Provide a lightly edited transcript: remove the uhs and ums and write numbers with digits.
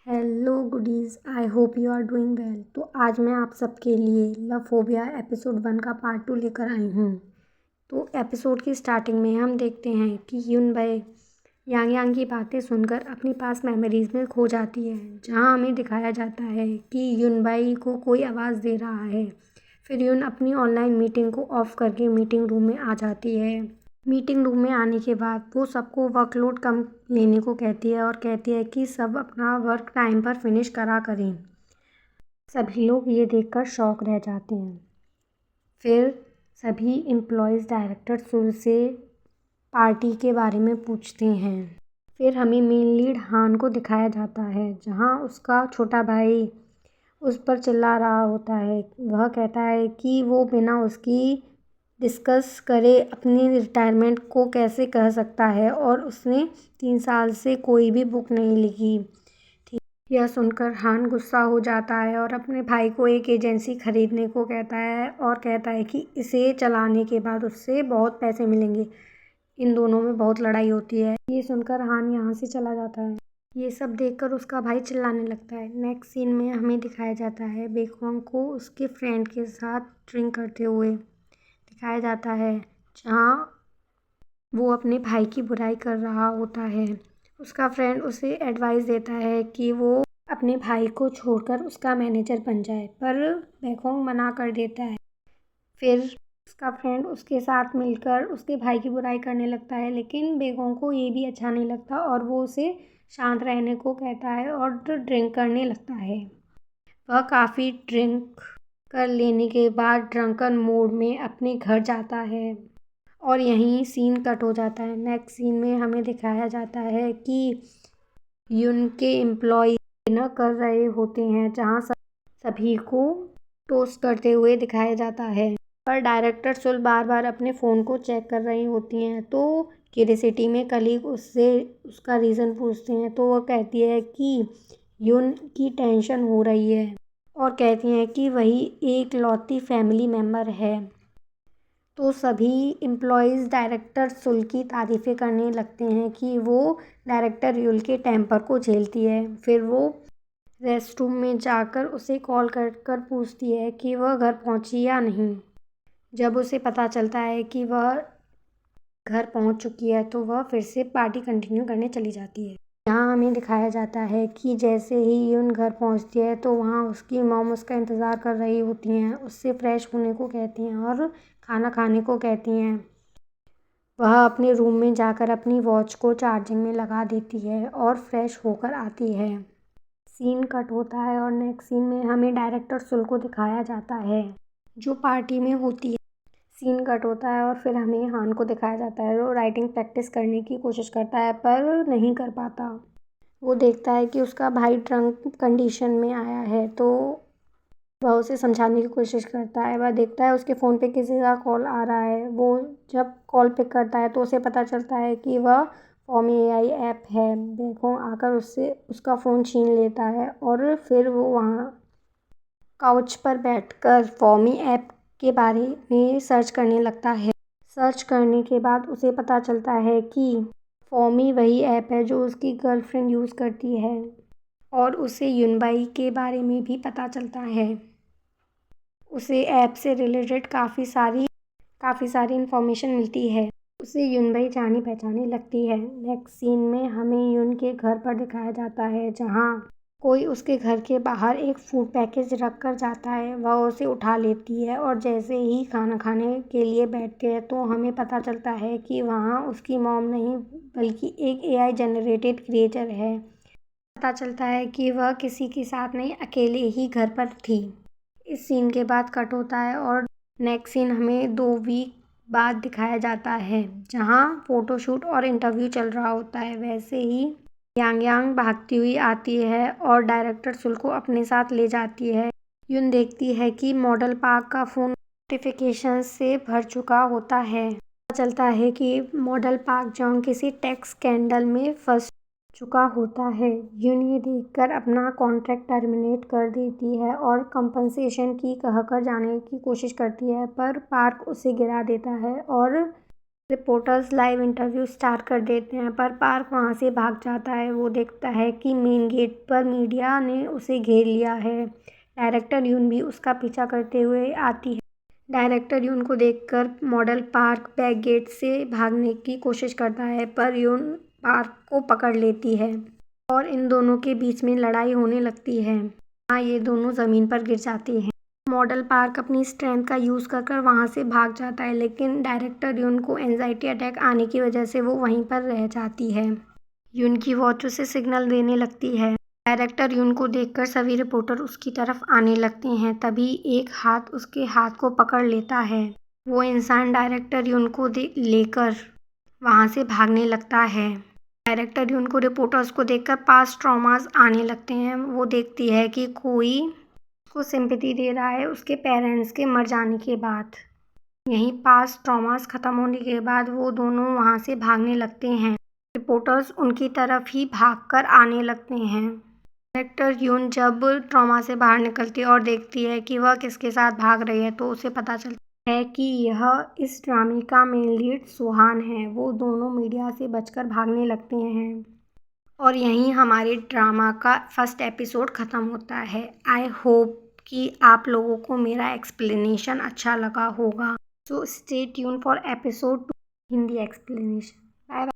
Hello goodies, I hope you are doing well. तो आज मैं आप सबके लिए लव फोबिया एपिसोड 1 का पार्ट 2 लेकर आई हूँ। तो एपिसोड की स्टार्टिंग में हम देखते हैं कि युन बाई यांग यांग की बातें सुनकर अपनी पास मेमोरीज में खो जाती है, जहाँ हमें दिखाया जाता है कि युन बाई को कोई आवाज़ दे रहा है। फिर युन अपनी ऑनलाइन मीटिंग को ऑफ करके मीटिंग रूम में आ जाती है। मीटिंग रूम में आने के बाद वो सबको वर्कलोड कम लेने को कहती है और कहती है कि सब अपना वर्क टाइम पर फिनिश करा करें। सभी लोग ये देखकर शॉक रह जाते हैं। फिर सभी एम्प्लॉयज़ डायरेक्टर सुल से पार्टी के बारे में पूछते हैं। फिर हमें मेन लीड हान को दिखाया जाता है, जहाँ उसका छोटा भाई उस पर चिल्ला रहा होता है। वह कहता है कि वो बिना उसकी डिस्कस करे अपनी रिटायरमेंट को कैसे कह सकता है और उसने 3 साल से कोई भी बुक नहीं लिखी थी। यह सुनकर हान गुस्सा हो जाता है और अपने भाई को एक एजेंसी खरीदने को कहता है और कहता है कि इसे चलाने के बाद उससे बहुत पैसे मिलेंगे। इन दोनों में बहुत लड़ाई होती है। ये सुनकर हान यहाँ से चला जाता है। ये सब देखकर उसका भाई चिल्लाने लगता है। नेक्स्ट सीन में हमें दिखाया जाता है बेकॉन्ग को उसके फ्रेंड के साथ ड्रिंक करते हुए दिखाया जाता है, जहाँ वो अपने भाई की बुराई कर रहा होता है। उसका फ्रेंड उसे एडवाइस देता है कि वो अपने भाई को छोड़कर उसका मैनेजर बन जाए, पर बेकॉन्ग मना कर देता है। फिर उसका फ्रेंड उसके साथ मिलकर उसके भाई की बुराई करने लगता है, लेकिन बेगोंग को ये भी अच्छा नहीं लगता और वो उसे शांत रहने को कहता है और ड्रिंक करने लगता है। वह काफ़ी ड्रिंक कर लेने के बाद ड्रंकन मोड में अपने घर जाता है और यहीं सीन कट हो जाता है। नेक्स्ट सीन में हमें दिखाया जाता है कि युन के एम्प्लॉय डिनर कर रहे होते हैं, जहाँ सभी को टोस्ट करते हुए दिखाया जाता है। पर डायरेक्टर सुल बार बार अपने फ़ोन को चेक कर रही होती हैं, तो क्यूरियोसिटी में कलीग उससे उसका रीज़न पूछते हैं, तो वह कहती है कि युन की टेंशन हो रही है और कहती हैं कि वही एक लौती फैमिली मेम्बर है। तो सभी एम्प्लॉयज़ डायरेक्टर सुल की तारीफ़ें करने लगते हैं कि वो डायरेक्टर युल के टेम्पर को झेलती है। फिर वो रेस्टरूम में जाकर उसे कॉल कर पूछती है कि वह घर पहुंची या नहीं। जब उसे पता चलता है कि वह घर पहुंच चुकी है, तो वह फिर से पार्टी कंटिन्यू करने चली जाती है। यहाँ हमें दिखाया जाता है कि जैसे ही युन घर पहुंचती है, तो वहाँ उसकी मॉम उसका इंतज़ार कर रही होती हैं, उससे फ्रेश होने को कहती हैं और खाना खाने को कहती हैं। वह अपने रूम में जाकर अपनी वॉच को चार्जिंग में लगा देती है और फ्रेश होकर आती है। सीन कट होता है और नेक्स्ट सीन में हमें डायरेक्टर सुल को दिखाया जाता है, जो पार्टी में होती है। सीन कट होता है और फिर हमें हान को दिखाया जाता है, वो राइटिंग प्रैक्टिस करने की कोशिश करता है पर नहीं कर पाता। वो देखता है कि उसका भाई ड्रंक कंडीशन में आया है, तो वह उसे समझाने की कोशिश करता है। वह देखता है उसके फ़ोन पे किसी का कॉल आ रहा है। वो जब कॉल पिक करता है तो उसे पता चलता है कि वह फॉमी AI ऐप है। बेकॉन्ग आकर उससे उसका फ़ोन छीन लेता है और फिर वो वहाँ काउच पर बैठकर फॉमी ऐप के बारे में सर्च करने लगता है। सर्च करने के बाद उसे पता चलता है कि फॉमी वही ऐप है जो उसकी गर्लफ्रेंड यूज़ करती है और उसे युनबाई के बारे में भी पता चलता है। उसे ऐप से रिलेटेड काफ़ी सारी इन्फॉर्मेशन मिलती है। उसे युनबाई जानी पहचानी लगती है। नेक्स्ट सीन में हमें युन के घर पर दिखाया जाता है, जहाँ कोई उसके घर के बाहर एक फूड पैकेज रख कर जाता है। वह उसे उठा लेती है और जैसे ही खाना खाने के लिए बैठते हैं, तो हमें पता चलता है कि वहाँ उसकी मॉम नहीं बल्कि एक AI जनरेटेड क्रिएचर है। पता चलता है कि वह किसी के साथ नहीं, अकेले ही घर पर थी। इस सीन के बाद कट होता है और नेक्स्ट सीन हमें 2 वीक बाद दिखाया जाता है, जहाँ फ़ोटोशूट और इंटरव्यू चल रहा होता है। वैसे ही यांग यांग भागती हुई आती है और डायरेक्टर सुल को अपने साथ ले जाती है। युन देखती है कि मॉडल पार्क का फ़ोन नोटिफिकेशन से भर चुका होता है। पता चलता है कि मॉडल पार्क जॉन किसी टैक्स स्कैंडल में फंस चुका होता है। युन ये देखकर अपना कॉन्ट्रैक्ट टर्मिनेट कर देती है और कंपनसेशन की कहकर जाने की कोशिश करती है, पर पार्क उसे गिरा देता है और रिपोर्टर्स लाइव इंटरव्यू स्टार्ट कर देते हैं पर पार्क वहाँ से भाग जाता है। वो देखता है कि मेन गेट पर मीडिया ने उसे घेर लिया है। डायरेक्टर यून भी उसका पीछा करते हुए आती है। डायरेक्टर यून को देखकर मॉडल पार्क बैक गेट से भागने की कोशिश करता है पर यून पार्क को पकड़ लेती है और इन दोनों के बीच में लड़ाई होने लगती है। हाँ, ये दोनों ज़मीन पर गिर जाते हैं। मॉडल पार्क अपनी स्ट्रेंथ का यूज़ कर वहाँ से भाग जाता है लेकिन डायरेक्टर यून को एंजाइटी अटैक आने की वजह से वो वहीं पर रह जाती है। यून की वॉच उसे सिग्नल देने लगती है। डायरेक्टर यून को देखकर सभी रिपोर्टर उसकी तरफ आने लगते हैं। तभी एक हाथ उसके हाथ को पकड़ लेता है। वो इंसान डायरेक्टर यून को लेकर वहाँ से भागने लगता है। डायरेक्टर यून को रिपोर्टर्स को देखकर पास्ट ट्रॉमास आने लगते हैं। वो देखती है कि कोई उसको सिंपैथी दे रहा है उसके पेरेंट्स के मर जाने के बाद। यहीं पास्ट ट्रॉमास ख़त्म होने के बाद वो दोनों वहाँ से भागने लगते हैं। रिपोर्टर्स उनकी तरफ ही भागकर आने लगते हैं। डायरेक्टर यून जब ट्रॉमा से बाहर निकलती है और देखती है कि वह किसके साथ भाग रही है तो उसे पता चलता है कि यह इस ड्रामे का मेन लीड सुहान है। वो दोनों मीडिया से बचकर भागने लगते हैं और यहीं हमारे ड्रामा का फर्स्ट एपिसोड ख़त्म होता है। आई होप कि आप लोगों को मेरा एक्सप्लेनेशन अच्छा लगा होगा। So stay tune for episode 2 Hindi explanation.